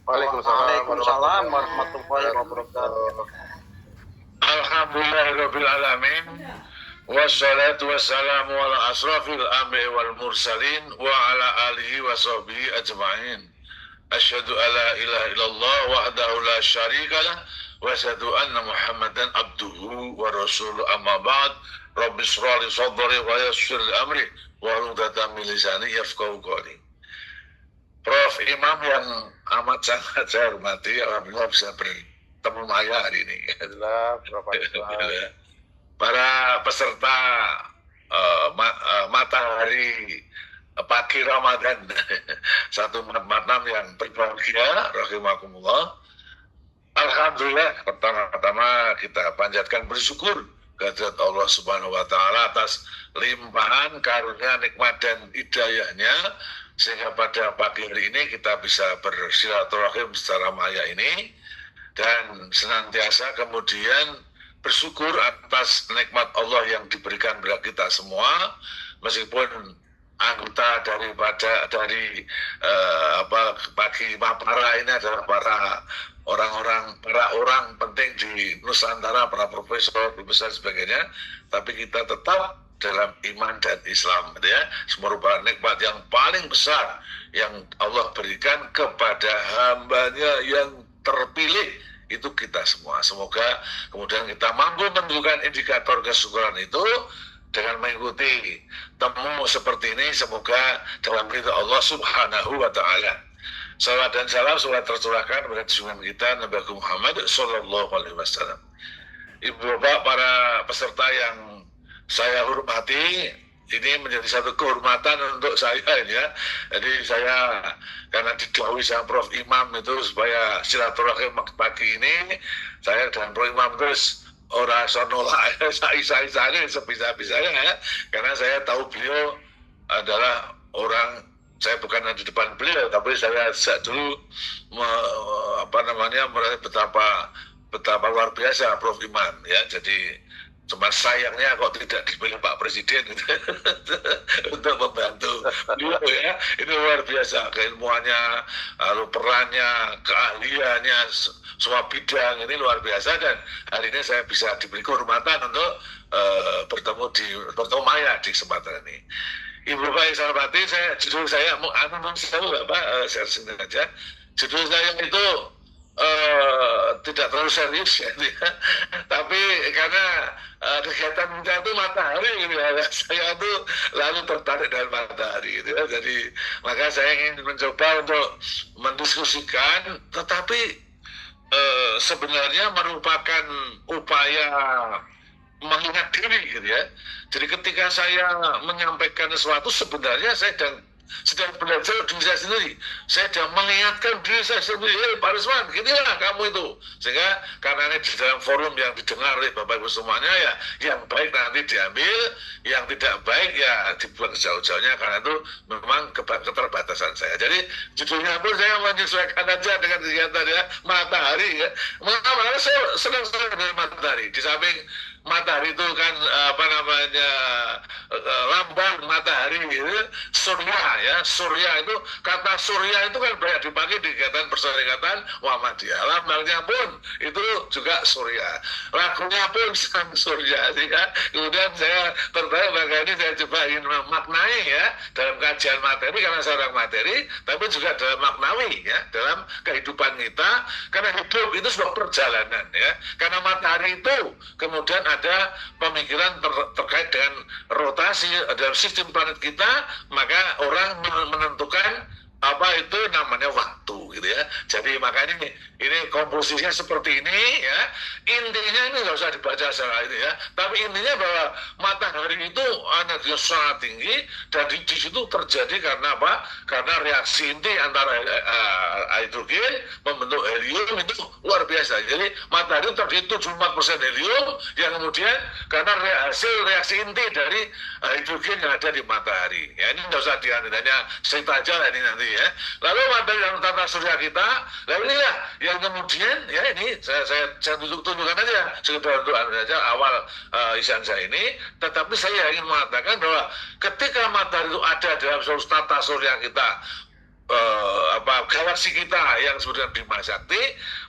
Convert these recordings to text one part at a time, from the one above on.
Waalaikumsalam warahmatullahi wabarakatuh. Alhamdulillahirabbil alamin. Wassalatu wassalamu ala asrafil anbiya'i wal mursalin wa ala alihi wa sahbihi ajma'in. Asyhadu alla ilaha illallah wahdahu la syarikalah wa asyhadu anna Muhammadan abduhu wa rasuluhu amma ba'd. Rabbi shrah li sadri wa yassir li amri wa hlul 'uqdatam min lisani yafqahu qawli. Prof. Imam yang amat sangat saya hormati, alhamdulillah bisa bertemu Maya hari ini. Para peserta matahari pagi Ramadan, satu malam yang berbahagia, rahimakumullah. Alhamdulillah, pertama-tama kita panjatkan bersyukur kehadirat Allah Subhanahu wa Ta'ala atas limpahan karunia, nikmat dan hidayahnya, sehingga pada pagi hari ini kita bisa bersilaturahim secara maya ini, dan senantiasa kemudian bersyukur atas nikmat Allah yang diberikan kepada kita semua, meskipun anggota dari pagi Mapara ini adalah para orang penting di Nusantara, para profesor dan sebagainya, tapi kita tetap dalam iman dan Islam, gitu ya. Merupakan nikmat yang paling besar yang Allah berikan kepada hambanya yang terpilih, itu kita semua. Semoga kemudian kita mampu menunjukkan indikator kesyukuran itu dengan mengikuti temu seperti ini. Semoga dalam ridha Allah Subhanahu wa Ta'ala. Salawat dan salam sudah tercurahkan kepada junjungan kita Nabi Muhammad Sallallahu Alaihi Wasallam. Ibu bapak, para peserta yang saya hormati, ini menjadi satu kehormatan untuk saya ya. Jadi saya, karena didhawuhi sama Prof. Imam itu supaya silaturahim pagi ini, saya dan Prof. Imam terus ora sonolak saya sebisa-bisanya ya. Karena saya tahu beliau adalah orang, saya bukan di depan beliau, tapi saya sejak dulu melihat betapa luar biasa Prof. Imam ya. Jadi cuma sayangnya kok tidak dipilih Pak Presiden gitu, untuk membantu beliau ya. Ini luar biasa keilmuannya, lalu perannya, keahliannya, semua bidang ini luar biasa, dan hari ini saya bisa diberi kehormatan untuk bertemu Maya di kesempatan ini. Ibu Bapak yang saya hormati, judul saya share sini aja. Judul saya itu tidak terlalu serius ya, tapi karena kegiatan kita itu matahari gitu ya, saya itu lalu tertarik dengan matahari gitu ya. Jadi maka saya ingin mencoba untuk mendiskusikan, tetapi sebenarnya merupakan upaya mengingat diri gitu ya. Jadi ketika saya menyampaikan sesuatu, sebenarnya saya sedang belajar diri saya sendiri. Saya sedang mengingatkan diri saya sendiri, Pak Risman, ginilah kamu itu. Sehingga karena ini di dalam forum yang didengar oleh Bapak Ibu semuanya ya, yang baik nanti diambil, yang tidak baik ya dibuang sejauh-jauhnya, karena itu memang keterbatasan saya. Jadi judulnya pun saya menyesuaikan aja dengan kegiatan ya, matahari ya. Mengapa saya senang dengan matahari? Di samping matahari itu kan lambang matahari gitu, surya ya. Surya itu, kata surya itu kan banyak dipakai di kegiatan Perserikatan Muhammadiyah. Lambangnya pun itu juga surya, lagunya pun sang surya. Sehingga kemudian saya tertarik bagaimana ini saya coba ingin memaknai ya, dalam kajian materi, karena saya orang materi, tapi juga dalam maknawi ya, dalam kehidupan kita, karena hidup itu sebuah perjalanan ya. Karena matahari itu kemudian ada pemikiran terkait dengan rotasi dalam sistem planet kita, maka orang menentukan apa itu namanya waktu gitu ya. Jadi makanya ini komposisinya seperti ini ya. Intinya ini nggak usah dibaca secara ini ya, tapi intinya bahwa matahari itu energinya sangat tinggi, dan di situ terjadi karena apa? Karena reaksi inti antara hidrogen membentuk helium itu luar biasa. Jadi matahari terdiri 74% helium, yang kemudian karena hasil reaksi inti dari hidrogen yang ada di matahari ya. Ini nggak usah hanya cerita aja ini nanti ya. Lalu matahari dalam tata surya kita, lalu inilah yang kemudian ya, ini saya tunjukkan aja sekedar untuk saja awal isian saya ini. Tetapi saya ingin mengatakan bahwa ketika matahari itu ada dalam seluruh tata surya kita, galaksi kita yang sebenarnya Bima Sakti,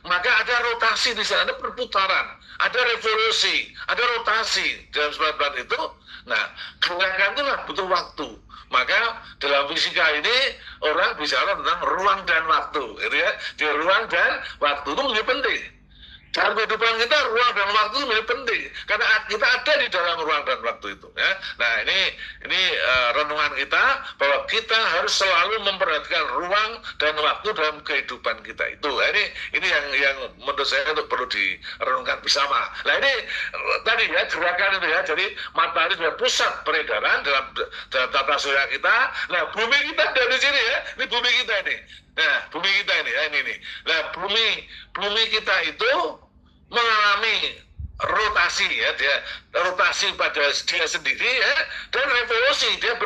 maka ada rotasi di sana, ada perputaran, ada revolusi, ada rotasi dalam bulan itu. Nah, gerakan itulah butuh waktu. Maka dalam fisika ini orang bicara tentang ruang dan waktu, gitu ya. Di ruang dan waktu itu menjadi penting. Dalam kehidupan kita ruang dan waktu itu menjadi penting karena kita ada di dalam ruang dan waktu itu ya. Nah ini renungan kita bahwa kita harus selalu memperhatikan ruang dan waktu dalam kehidupan kita itu. Nah, ini yang menurut saya untuk perlu direnungkan bersama. Nah ini tadi ya gerakan itu ya, jadi matahari sebagai pusat peredaran dalam tata surya kita. Nah bumi kita dari sini ya, ini bumi kita ini. Nah, bumi kita ini ya ini nih. Nah, bumi kita itu mengalami rotasi ya, dia rotasi pada dia sendiri ya, dan revolusi dia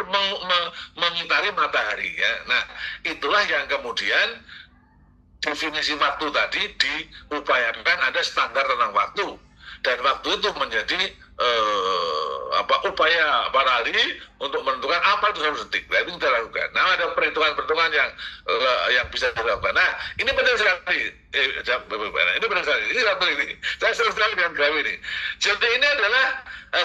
mengitari matahari ya. Nah, itulah yang kemudian definisi waktu tadi diupayakan ada standar tentang waktu, dan waktu itu menjadi upaya para ahli untuk menentukan apa itu 1 detik. Nah, itu kita lakukan. Nah, ada perhitungan-perhitungan yang bisa dilakukan. Nah, ini penting sekali. Ini penting sekali. Ini saya sering sekali dengan graf ini. Jadi ini adalah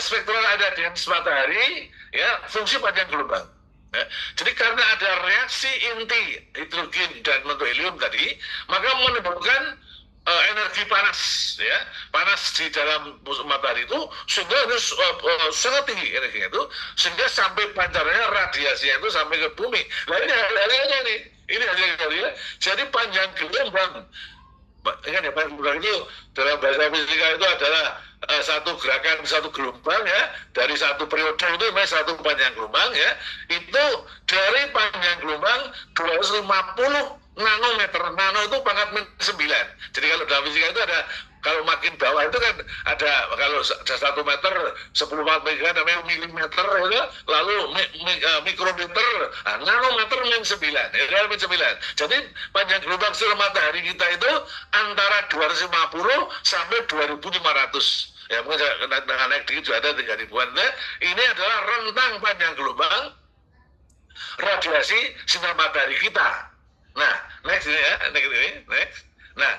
spektral radiance matahari, ya, fungsi panjang gelombang. Ya. Jadi karena ada reaksi inti hidrogen dan membentuk helium tadi, maka menimbulkan energi panas, ya, panas di dalam matahari itu sehingga harus sangat tinggi energinya itu, sehingga sampai pancarnya radiasinya itu sampai ke bumi. Nah ini hasilnya nih, ini hasilnya. Jadi panjang gelombang, ingat ya, panjang gelombang itu dalam bahasa fisika itu adalah satu gerakan satu gelombang ya, dari satu periode itu namanya satu panjang gelombang ya, itu dari panjang gelombang 250 nanometer. Nano itu pangkat -9. Jadi kalau dalam fisika itu ada, kalau makin bawah itu kan ada, kalau 1 meter 10 mega namanya milimeter ya, lalu mikrometer, nanometer -9 ya, -9. Jadi panjang gelombang sinar matahari kita itu antara 250 sampai 2500 ya, mungkin naik dikit juga ada 3000-an. Ini adalah rentang panjang gelombang radiasi sinar matahari kita. Nah, next ini ya, next. Nah,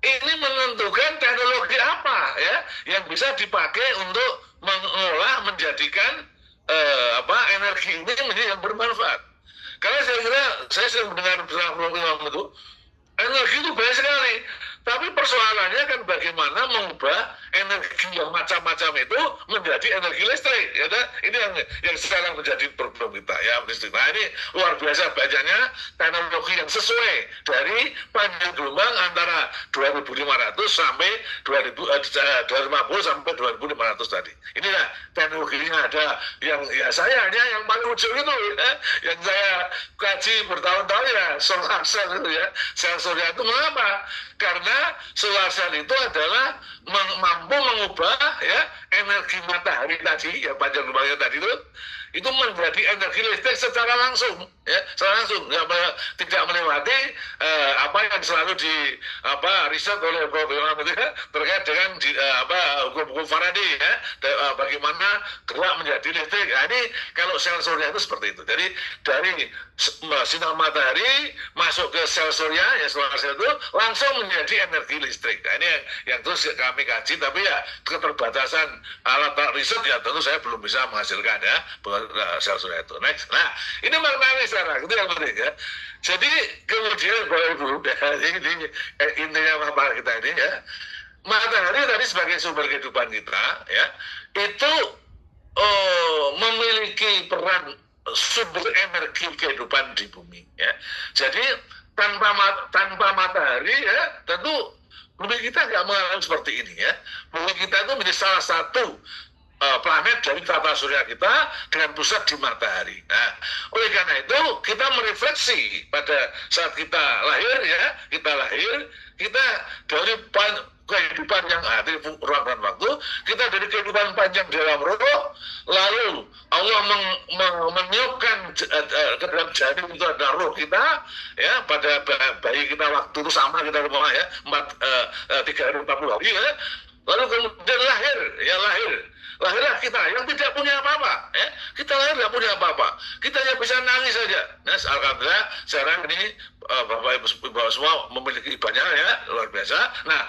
ini menentukan teknologi apa ya yang bisa dipakai untuk mengolah, menjadikan energi ini menjadi yang bermanfaat. Karena saya kira, saya sering mendengar program itu, energi itu banyak sekali. Tapi persoalannya kan bagaimana mengubah energi yang macam-macam itu menjadi energi listrik. Ya, ini yang sekarang menjadi problem kita ya, listrik. Nah ini luar biasa banyaknya teknologi yang sesuai dari panjang gelombang antara 2500 sampai 250 sampai 2500 tadi. Inilah teknologinya ada yang ya saya hanya yang paling ujung itu ya, yang saya kaji bertahun-tahun ya, solar cell itu ya. Sel surya itu mengapa? Karena solar cell itu adalah mampu mengubah ya energi matahari tadi ya, panjang gelombangnya tadi itu menjadi energi listrik secara langsung ya, secara langsung, tidak melewati apa yang selalu di riset oleh Prof. terkait dengan hukum-hukum Faraday ya, bagaimana gerak menjadi listrik. Nah, ini kalau sel surya itu seperti itu. Jadi dari sinar matahari masuk ke sel surya ya, solar cell itu langsung menjadi energi listrik. Nah, ini yang terus kami kaji, tapi ya keterbatasan alat riset ya tentu saya belum bisa menghasilkan ya sel surya itu. Next. Nah, ini maknanya sekarang itu yang penting ya. Jadi kemudian Bapak Ibu, ini intinya apa kita ini ya, matahari tadi sebagai sumber kehidupan kita ya, itu memiliki peran sumber energi kehidupan di bumi ya. Jadi tanpa matahari ya, tentu bumi kita nggak mengalami seperti ini ya. Bumi kita itu menjadi salah satu planet dari tata surya kita dengan pusat di matahari. Nah, oleh karena itu kita merefleksi pada saat kita lahir ya, kita dari kehidupan yang ada di ruang dan waktu, kita dari kehidupan panjang dalam roh, lalu Allah meniupkan ke dalam janin itu ada roh kita ya, pada bayi kita waktu itu sama kita rumah ya, 3 hari 40 hari ya, lalu kemudian lahir. lahirlah kita yang tidak punya apa-apa, ya. Kita lahir tidak punya apa-apa. Kita hanya bisa nangis saja. Nah, alhamdulillah sekarang ini Bapak Ibu semua memiliki banyak ya, luar biasa. Nah,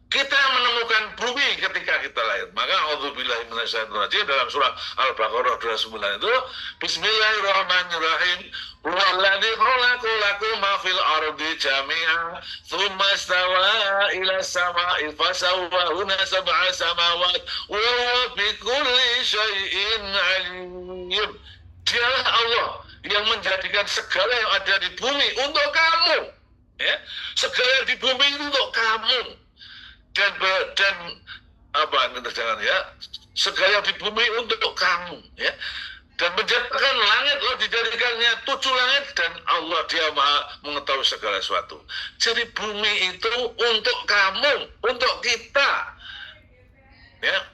kita menemukan bumi ketika kita lahir. Maka auzubillahi minasyaitonirrajim dalam surah Al-Baqarah 29 itu Bismillahirrahmanirrahim. Walladzi khalaqu lakum ma fil ardi jami'an tsumma istawa ila samai fasawwahunna sab'a samawat wa huwa bikulli syai'in 'alim. Dialah Allah yang menjadikan segala yang ada di bumi untuk kamu. Ya, segala yang di bumi itu untuk kamu. Dan apa jangan ya, segala di bumi untuk kamu, ya, dan menciptakan langit, lalu dijadikannya 7 langit, dan Allah dia maha mengetahui segala sesuatu. Jadi bumi itu untuk kamu, untuk kita, ya,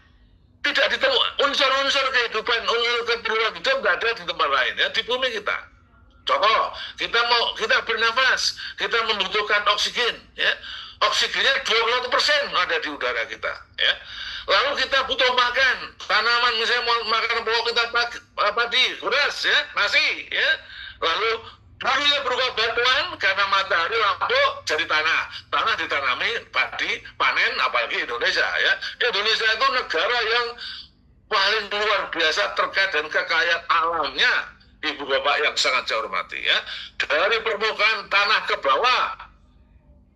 tidak ditemu unsur-unsur kehidupan, unsur kehidupan hidup nggak ada di tempat lain, ya, di bumi kita. Contoh, kita bernafas, kita membutuhkan oksigen, ya. Oksigennya 20% ada di udara kita, ya. Lalu kita butuh makan, tanaman misalnya mau makan pokok kita padi, beras, ya, nasi, ya. Lalu dulunya berupa batuan karena matahari lampu jadi tanah ditanami padi, panen, apalagi Indonesia, ya. Indonesia itu negara yang paling luar biasa terkait dengan kekayaan alamnya, Ibu Bapak yang sangat saya hormati, ya. Dari permukaan tanah ke bawah,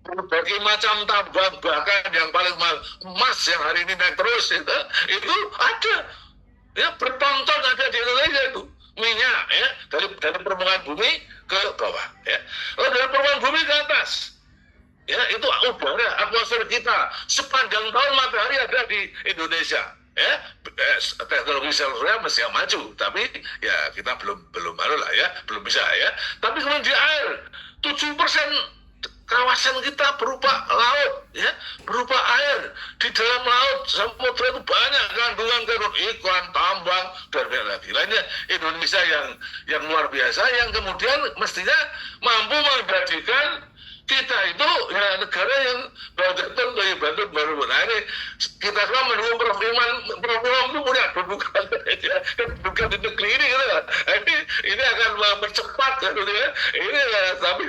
berbagai macam tambang, bahkan yang paling mahal emas yang hari ini naik terus itu ada, ya, bertonton ada di Indonesia itu minyak, ya, dari permukaan bumi ke bawah, ya. Lalu dari permukaan bumi ke atas, ya, itu udara atmosfer kita sepanjang tahun matahari ada di Indonesia, ya. Teknologi sel-selnya masih yang maju, tapi ya kita belum lah, ya, belum bisa, ya. Tapi kemudian di air 7% kawasan kita berupa laut, ya, berupa air. Di dalam laut samudra itu banyak kandungan ikan, tambang, dan lain-lainnya. Indonesia yang luar biasa, yang kemudian mestinya mampu menjadikan kita itu ya negara yang bantu baru ini kita semua mendukung Prof Iman itu punya kedudukan di negeri ini gitu. Ini akan mempercepat gitu ya. Ini ya, tapi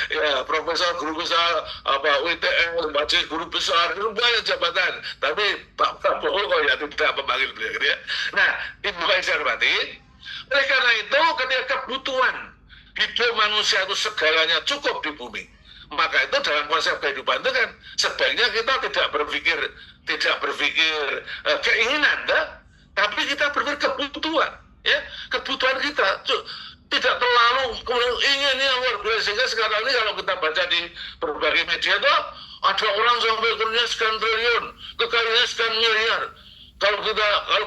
ya profesor guru besar apa UITM, majelis guru besar itu banyak jabatan, tapi Pak Prabowo kok ya tidak memanggil beliau gitu ya. Nah, Ibu Bapak saya hormati, oleh karena itu ketika kebutuhan hidup manusia itu segalanya cukup di bumi, maka itu dalam konsep kehidupan itu kan sebaiknya kita tidak berpikir keinginan, tapi kita berpikir kebutuhan, ya, kebutuhan kita tidak terlalu kemudian inginnya luar biasa. Sehingga sekarang ini kalau kita baca di berbagai media itu ada orang sampai kerja sekian triliun, kekayaannya sekian miliar. Kalau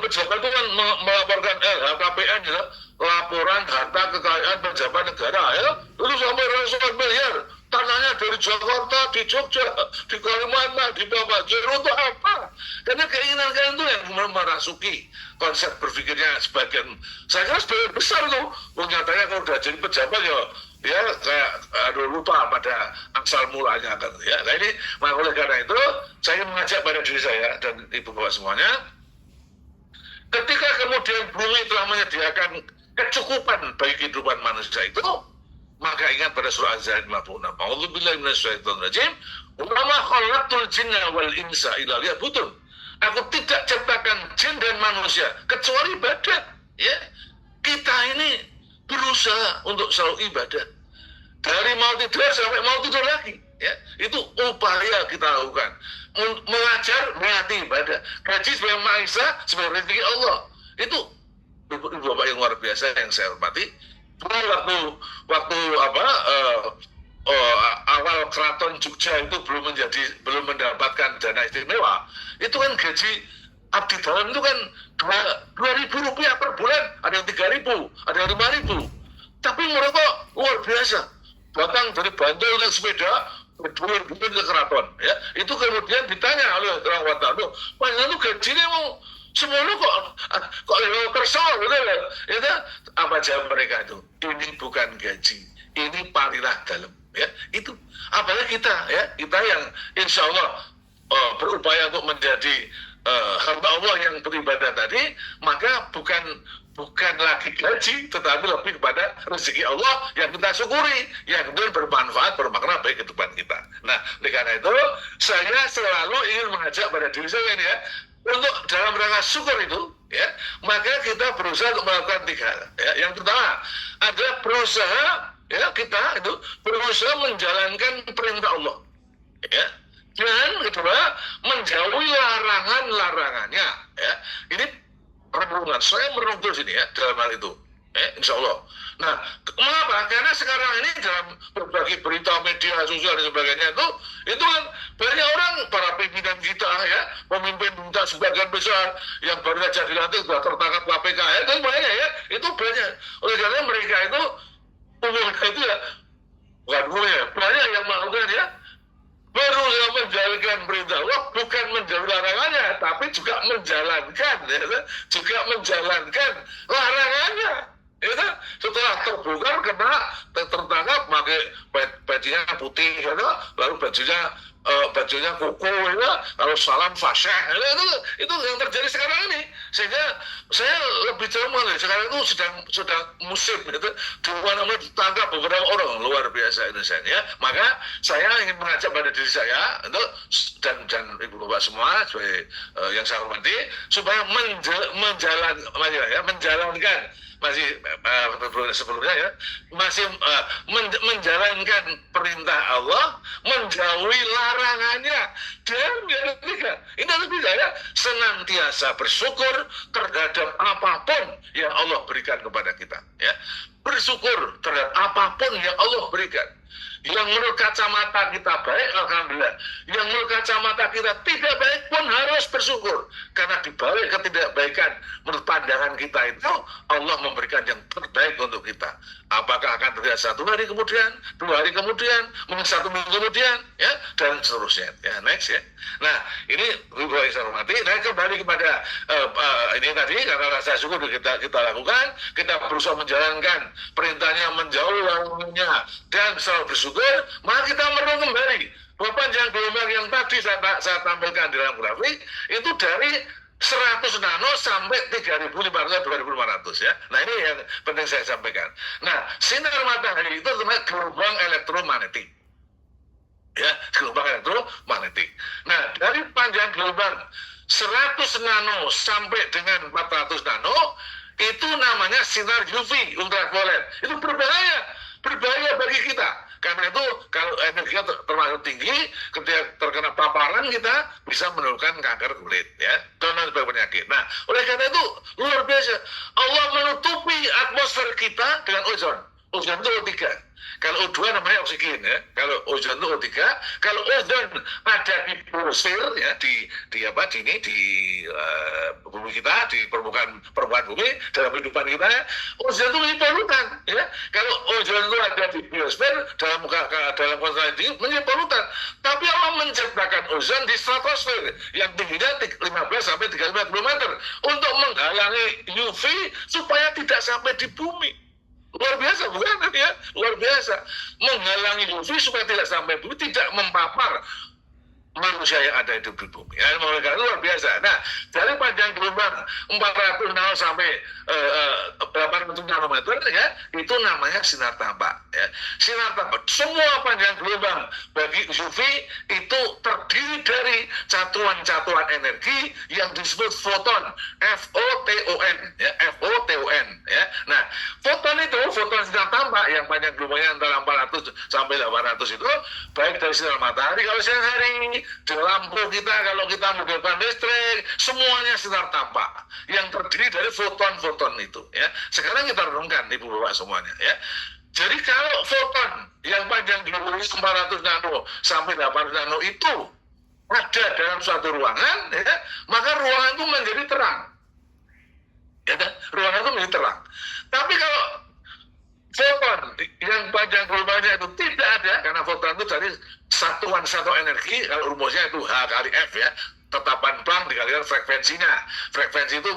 pejabat itu kan melaporkan LHKPN, ya, laporan harta kekayaan pejabat negara, ya, itu sampai ratusan miliar. Tanahnya dari Jakarta, di Jogja, di Kalimantan, di Bawajir, untuk apa? Karena keinginan itu yang merasuki konsep berpikirnya sebagian, saya kira sebagian besar tuh, nyatanya kalau udah jadi pejabat ya kayak lupa pada asal mulanya kan, ya. Nah ini, maka oleh karena itu saya mengajak pada diri saya dan Ibu Bapak semuanya, ketika kemudian bumi telah menyediakan kecukupan bagi kehidupan manusia itu, maka ingat pada surah Az-Zahir 56. A'udzubillahi minasyaitonirrajim. Wa ma khalaqtul jinna wal insa illa liya'budun. Aku tidak ciptakan jin dan manusia kecuali ibadah. Ya, kita ini berusaha untuk selalu ibadah. Dari mau tidur sampai mau tidur lagi. Ya, itu upaya kita lakukan. Mengajar, melatih ibadah. Gaji sebagai Maha sebagai rezeki Allah. Itu Bapak yang luar biasa yang saya hormati. Waktu awal keraton Jogja itu belum mendapatkan dana istimewa, itu kan gaji abdi dalam itu kan 2.000 rupiah per bulan, ada yang 3.000, ada yang 5.000, tapi mereka luar biasa, datang dari Bantul naik sepeda berbulan ke keraton, ya. Itu kemudian ditanya oleh orang wartawan, panjang itu gajinya mau semuanya kok kerso gitu ya. Itu apa jawab mereka itu? Ini bukan gaji, ini parilah dalam, ya. Itu apalagi kita, ya, kita yang insya Allah berupaya untuk menjadi hamba Allah yang beribadah tadi, maka bukan lagi gaji, tetapi lebih kepada rezeki Allah yang kita syukuri, yang kemudian bermanfaat, bermakna baik kehidupan kita. Nah, oleh karena itu, saya selalu ingin mengajak pada diri saya ini ya, untuk dalam rangka syukur itu, ya, maka kita berusaha untuk melakukan 3 hal. Ya. Yang pertama adalah berusaha, ya, kita itu berusaha menjalankan perintah Allah. Ya. Dan kedua, menjauhi larangan-larangannya. Ya. Ini renungan. Saya merenung sini ya dalam hal itu. Insya Allah. Nah, mengapa? Karena sekarang ini dalam berbagai berita media sosial dan sebagainya itu kan banyak orang, para pimpinan kita ya, pemimpin kita sebagian besar yang baru saja dilantik sudah tertangkap KPK ya, itu banyak ya, itu banyak. Oleh karena mereka itu umumnya itu ya, bukan umumnya, banyak yang melakukan ya, berusaha menjalankan perintah Allah, bukan menjauhi larangannya, tapi juga menjalankan, ya, juga menjalankan larangannya. Ya, setelah terbongkar, kena tertangkap, pakai bajunya putih, ya, lalu bajunya kuku, ya, lalu salam fasyah, ya, itu yang terjadi sekarang ini. Sehingga saya lebih cemas, sekarang itu sedang musim, gitu, di mana-mana ditangkap beberapa orang luar biasa Indonesia. Ya. Maka saya ingin mengajak pada diri saya untuk dan ibu bapak semua sebagai yang saya hormati, supaya menjalankan masih sebelumnya ya, masih menjalankan perintah Allah, menjauhi larangannya, dan yang ketiga, ini lebih saya senantiasa bersyukur terhadap apapun yang Allah berikan kepada kita, ya, bersyukur terhadap apapun yang Allah berikan. Yang menurut kacamata kita baik, alhamdulillah. Yang menurut kacamata kita tidak baik pun harus bersyukur. Karena di balik ketidakbaikan menurut pandangan kita itu, Allah memberikan yang terbaik untuk kita. Apakah akan terjadi 1 hari kemudian, 2 hari kemudian, mungkin 1 minggu kemudian, ya, dan seterusnya. Ya, next ya. Nah, ini Bapak saya hormati. Nah, kembali kepada ini tadi, karena rasa syukur kita lakukan, kita berusaha menjalankan perintahnya, menjauhi larangannya, dan selalu bersyukur. Maka kita merenung kembali bahwa panjang gelombang yang tadi saya tampilkan di dalam grafik itu dari 100 nano sampai 3.500 2.500 ya. Nah, ini yang penting saya sampaikan. Nah, sinar matahari itu namanya gelombang elektromagnetik. Ya, gelombang elektromagnetik. Nah, dari panjang gelombang 100 nano sampai dengan 400 nano itu namanya sinar UV, ultraviolet. Itu berbahaya bagi kita. Karena itu kalau energinya termasuk tinggi, ketika terkena paparan kita bisa menimbulkan kanker kulit, ya, dan lain sebagainya penyakit. Nah, oleh karena itu luar biasa, Allah menutupi atmosfer kita dengan ozon. Ozon itu O3. Kalau O2 namanya oksigen, ya. Kalau ozon itu O3. Kalau ozon ada di biosfer, ya, di bumi kita, di permukaan bumi dalam kehidupan kita, ya, ozon itu menjadi polutan, ya. Kalau ozon itu ada di biosfer dalam konsentrasi tinggi menjadi polutan. Tapi Allah menciptakan ozon di stratosfer yang tingginya 15 sampai 35 km untuk menghalangi UV supaya tidak sampai di bumi. Luar biasa, bukan ya? Luar biasa. Menghalangi UV supaya tidak sampai bumi, tidak mempapar manusia yang ada hidup di bumi. Ya, mereka luar biasa. Nah, dari panjang gelombang 400 nano sampai 800 nanometer, ya, itu namanya sinar tampak. Ya. Sinar tampak. Semua panjang gelombang bagi UV itu terdiri dari catuan-catuan energi yang disebut foton, FOTON, ya, FOTON. Ya. Nah, foton sinar tampak yang panjang gelombangnya antara 400 sampai 800 itu baik dari sinar matahari kalau siang hari, di lampu kita kalau kita menggunakan listrik, semuanya sinar tampak yang terdiri dari foton-foton itu, ya. Sekarang kita renungkan ibu bapak semuanya, ya. Jadi kalau foton yang panjang gelombangnya 400 nano sampai 800 nano itu ada dalam suatu ruangan, ya, maka ruangan itu menjadi terang, ya, ruangan itu menjadi terang. Tapi kalau foton yang panjang gelombangnya itu tidak ada, karena foton itu dari satuan energi, kalau rumusnya itu H kali F, ya, tetapan Planck dikalikan frekuensinya. Frekuensi itu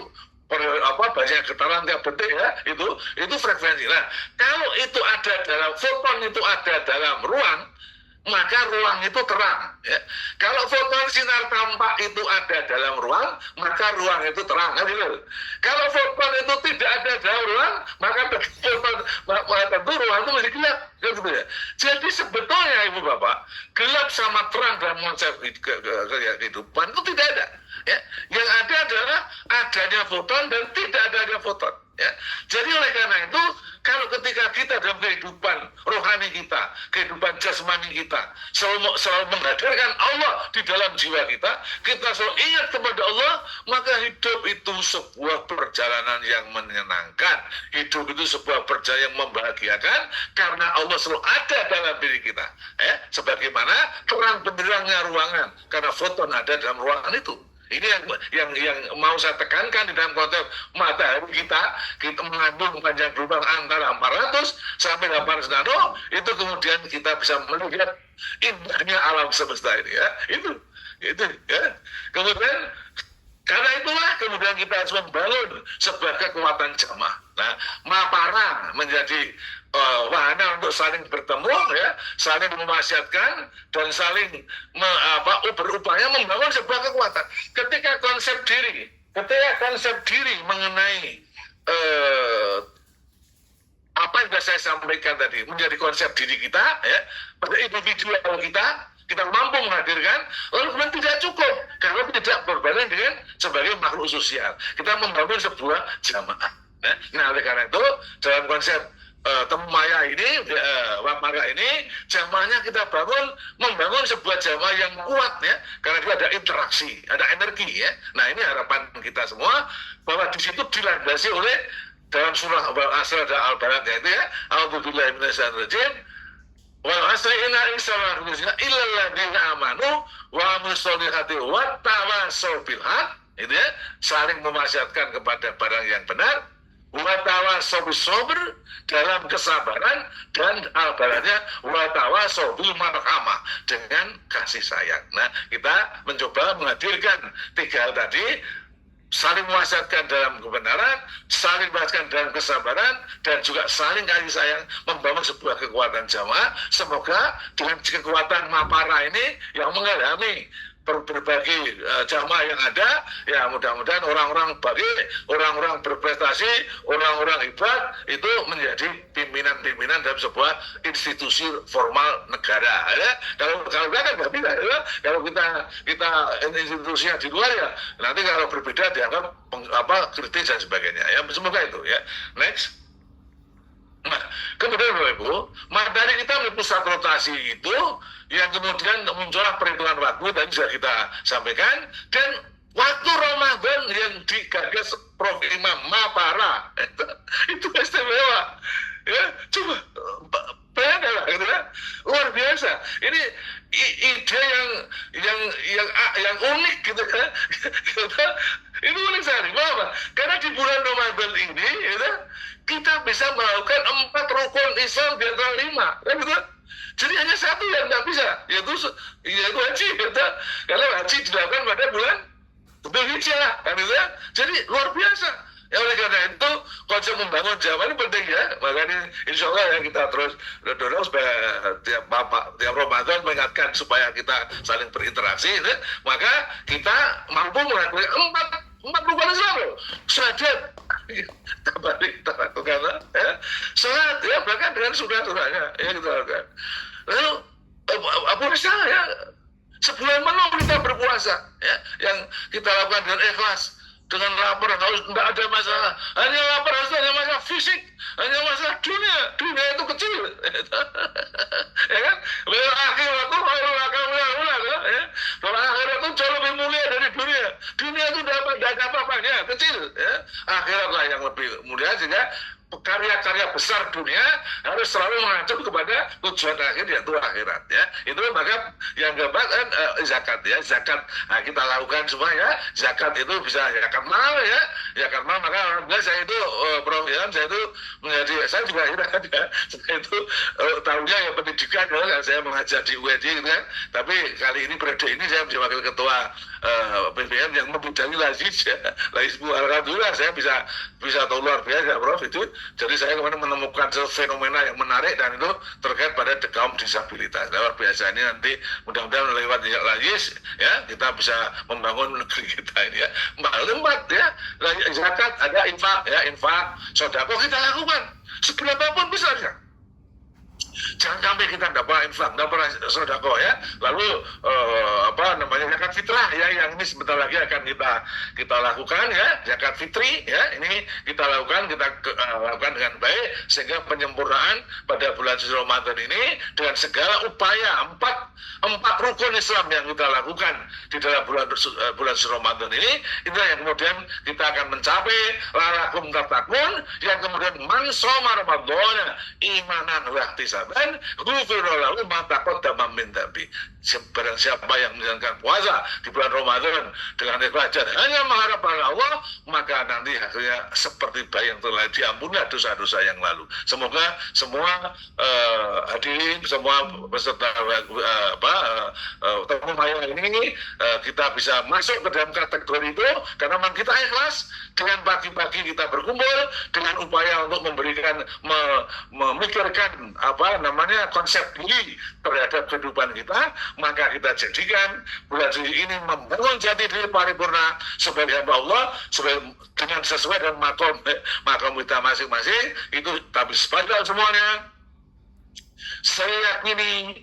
banyak getaran tiap detik, ya, itu frekuensi. Nah, kalau itu ada dalam foton itu ada dalam ruang, maka ruang itu terang. Ya. Kalau foton sinar tampak itu ada dalam ruang, maka ruang itu terang. Gitu. Kalau foton itu tidak ada dalam ruang, maka foton tentu ruang itu menjadi gelap. Gitu ya. Jadi sebetulnya Ibu Bapak, gelap sama terang dalam konsep kehidupan itu tidak ada. Ya. Yang ada adalah adanya foton dan tidak adanya foton. Ya. Jadi oleh karena itu, kalau ketika kita dalam kehidupan rohani kita, kehidupan jasmani kita, selalu menghadirkan Allah di dalam jiwa kita selalu ingat kepada Allah, maka hidup itu sebuah perjalanan yang menyenangkan. Hidup itu sebuah perjalanan yang membahagiakan, karena Allah selalu ada dalam diri kita. Sebagaimana terang benderangnya ruangan, karena foton ada dalam ruangan itu. Ini yang mau saya tekankan di dalam konteks matahari kita mengandung panjang gelombang antara 400 sampai 800 nano, itu kemudian kita bisa melihat indahnya alam semesta ini ya. Itu ya. Kemudian karena itulah kemudian kita harus membangun sebuah kekuatan jamaah. Nah, Mapara menjadi wahana untuk saling bertemu, ya, saling memaksiatkan dan saling berupaya membangun sebuah kekuatan. Ketika konsep diri mengenai apa yang sudah saya sampaikan tadi menjadi konsep diri kita, ya, pada individual kita mampu menghadirkan, lalu kemudian tidak cukup karena tidak berbanding dengan sebagai makhluk sosial. Kita membangun sebuah jamaah. Nah, oleh karena itu dalam konsep Temu Maya ini, Mapara ini, jamaahnya kita membangun sebuah jamaah yang kuat ya, karena itu ada interaksi, ada energi ya. Nah, ini harapan kita semua bahwa di situ dilandasi oleh dalam surah Al-Asr dan Al-Balad itu ya, A'udzubillahi minasyaitonir rajim. Wal asri inna insana illal ladzina amanu wa amilus solihati wa tawassaw bil haq, itu ya, saling memaksiatkan kepada barang yang benar, wa tawassaw bis sabr, dalam kesabaran, dan al-baladnya wa tawassaw bil marhamah, dengan kasih sayang. Nah, kita mencoba menghadirkan tiga hal tadi, saling mewasiatkan dalam kebenaran, saling mewasiatkan dalam kesabaran, dan juga saling kasih sayang, membangun sebuah kekuatan jamaah. Semoga dengan kekuatan Mapara ini yang mengalami berbagai jamaah yang ada, ya mudah-mudahan orang-orang baik, orang-orang berprestasi, orang-orang hebat itu menjadi pimpinan-pimpinan dalam sebuah institusi formal negara. Ya. Kalau kita nggak bisa, ya. Kalau kita institusinya di luar ya, nanti kalau berbeda dianggap kritis dan sebagainya. Ya, semoga itu ya. Next. Nah, kemudian Bapak Ibu, materi kita oleh pusat rotasi itu yang kemudian muncullah perhitungan waktu tadi sudah kita sampaikan, dan waktu Ramadan yang digagas Prof. Imam Mapara itu istimewa. Ya, coba bayangkan gitu ya, luar biasa. Ini ide yang unik gitu kan. Itu unik sekali. Kenapa? Karena di bulan Ramadan ini gitu, kita bisa melakukan 4 rukun Islam di antara 5, kan gitu. Jadi hanya satu yang nggak bisa, yaitu haji, gitu. Karena haji dilakukan pada bulan Dzulhijjah, kan gitu. Jadi luar biasa. Ya, oleh karena itu konsep membangun jamaah ini penting ya. Makanya insya Allah ya kita terus dorong supaya tiap Ramadan mengingatkan supaya kita saling berinteraksi. Ya. Maka kita mampu melakukan 4 rukun Islam loh. Syahadat, tabalik, tabarukallah, ya. Salat, ya, bahkan dengan surah-surahnya, ya kita lakukan. Lalu Abu Rizal ya, sebulan penuh kita berpuasa, ya, yang kita lakukan dengan ikhlas, dengan lapar, harus tidak ada masalah. Hanya lapar, harus ada masalah fisik, hanya masalah dunia itu kecil. Ya kan? Lalu akhirat itu ya. Kalau akhirat itu jauh lebih mulia dari dunia. Dunia itu tidak ada apa-apanya, kecil. Ya. Akhiratlah yang lebih mulia, sehingga karya-karya besar dunia harus selalu mengacu kepada tujuan akhir, yaitu akhirat ya. Itu maka yang keempat kan zakat ya. Zakat kita lakukan semua ya. Zakat itu bisa zakat mal ya. Zakat mal, maka alhamdulillah saya itu Prof. Saya itu menjadi, saya juga saya itu tahunya ya pendidikan ya. Saya mengajar di UID gitu kan. Tapi kali ini periode ini saya menjadi wakil ketua PPM yang membidangi lazis ya. Lazis, alhamdulillah saya bisa tahu luar biasa Prof. Itu Jadi saya kemarin menemukan fenomena yang menarik dan itu terkait pada kaum disabilitas. Luar biasa, ini nanti mudah-mudahan lewat lagi ya kita bisa membangun negeri kita ini ya. Empat ya, zakat ada, infak, sedekah kita lakukan seberapapun besarnya. Jangan sampai kita dapat infak, dapat sedekah ya. Lalu zakat fitrah ya, yang ini sebentar lagi akan kita lakukan ya, zakat fitri ya, ini kita lakukan dengan baik sehingga penyempurnaan pada bulan suci Ramadan ini dengan segala upaya empat rukun Islam yang kita lakukan di dalam bulan suci Ramadan ini, itulah yang kemudian kita akan mencapai lalakum tatakun, yang kemudian man shoma ramadhana imanan wa ihtisaban ghufira lahu ma taqaddama min dhanbi. Barang siapa yang menjalankan puasa di bulan Ramadan dengan ikhlas dan hanya mengharapkan Allah, maka nanti hasilnya seperti bayi yang telah diampuni dosa-dosa yang lalu. Semoga semua hadirin, semua peserta tamu maya ini kita bisa masuk ke dalam kategori itu, karena memang kita ikhlas dengan pagi-pagi kita berkumpul dengan upaya untuk memberikan memikirkan konsep diri terhadap kehidupan kita. Maka kita jadikan bulan suci ini membangun jati diri paripurna sebagai hamba Allah, dengan sesuai dengan makom kita masing-masing. Itu tapi sepadan semuanya. Saya yakini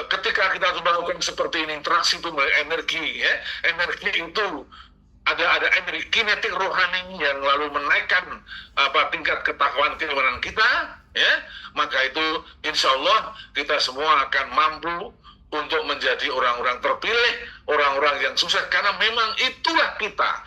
ketika kita melakukan seperti ini, interaksi itu energi ya, energi itu ada energi kinetik rohani yang lalu menaikkan tingkat ketakwaan keimanan kita ya, maka itu insya Allah kita semua akan mampu untuk menjadi orang-orang terpilih, orang-orang yang sukses, karena memang itulah kita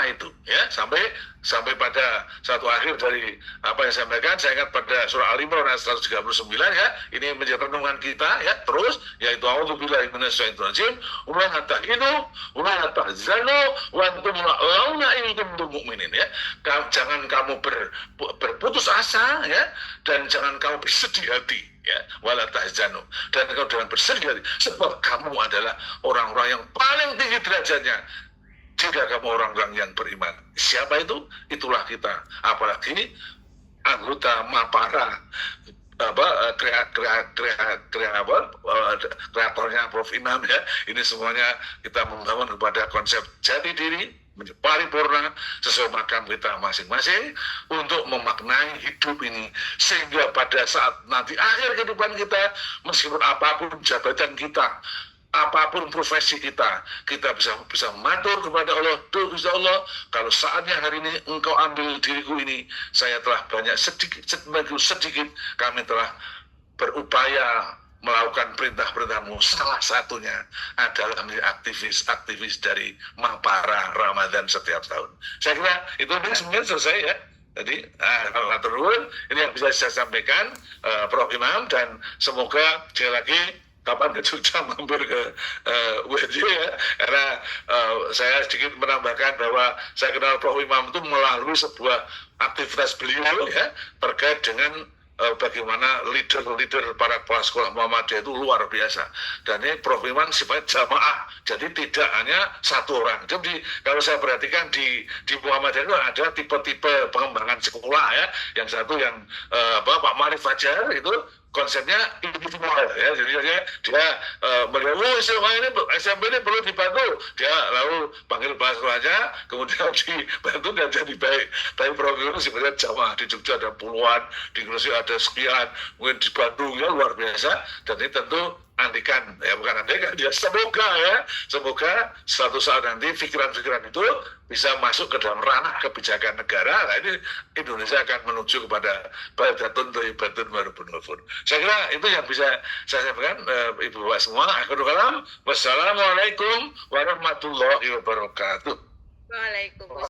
itu ya, sampai pada satu akhir dari apa yang saya sampaikan. Saya ingat pada surah Al-Imran ayat 139 ya, ini menjadi renungan kita ya, terus yaitu a'udzubillahi minasyaitonir rajim wa la tahinu wa la tahzanu wa antum la'auna in kuntum mu'minin ya. Jangan kamu berputus asa ya, dan jangan kamu bersedih hati ya, wala tahzanu, dan kau jangan bersedih hati sebab kamu adalah orang-orang yang paling tinggi derajatnya jika kamu orang-orang yang beriman. Siapa itu? Itulah kita. Apalagi anggota Mapara, kreatornya Prof. Imam ya. Ini semuanya kita membangun kepada konsep jati diri paripurna sesuai makam kita masing-masing untuk memaknai hidup ini, sehingga pada saat nanti akhir kehidupan kita, meskipun apapun jabatan kita, apapun profesi kita bisa matur kepada Allah. Duh Gusti Allah, kalau saatnya hari ini engkau ambil diriku ini, saya telah banyak sedikit kami telah berupaya melakukan perintah-perintahmu. Salah satunya adalah menjadi aktivis dari Mapara Ramadan setiap tahun. Saya kira itu sebenarnya selesai ya. Jadi, ini yang bisa saya sampaikan, Prof. Imam, dan semoga sekali lagi kapan ke Jogja mampir ke UNJ ya, karena saya sedikit menambahkan bahwa saya kenal Prof. Imam itu melalui sebuah aktivitas beliau ya, terkait dengan bagaimana leader para kepala sekolah Muhammadiyah itu luar biasa. Dan ini Prof. Iman sifatnya jamaah, jadi tidak hanya satu orang. Jadi kalau saya perhatikan di Muhammadiyah itu ada tipe-tipe pengembangan sekolah ya. Yang satu yang Pak Marif Fajar itu konsepnya individual ya, jadi dia melihat SMP ini perlu dibantu, dia lalu panggil bahas sekolahnya, kemudian dibantu dan jadi baik. Tapi program itu sebenarnya jamaah, di Jogja ada puluhan, di Gresik ada sekian, mungkin dibantu ya, luar biasa. Dan ini tentu andikan ya, bukan andikan ya, semoga suatu saat nanti pikiran-pikiran itu bisa masuk ke dalam ranah kebijakan negara. Nah, ini Indonesia akan menuju kepada baldatun thayyibatun wa rabbun ghafur. Saya kira itu yang bisa saya sampaikan, Ibu Bapak semua. Akhirul kalam, wassalamualaikum warahmatullahi wabarakatuh. Waalaikumsalam.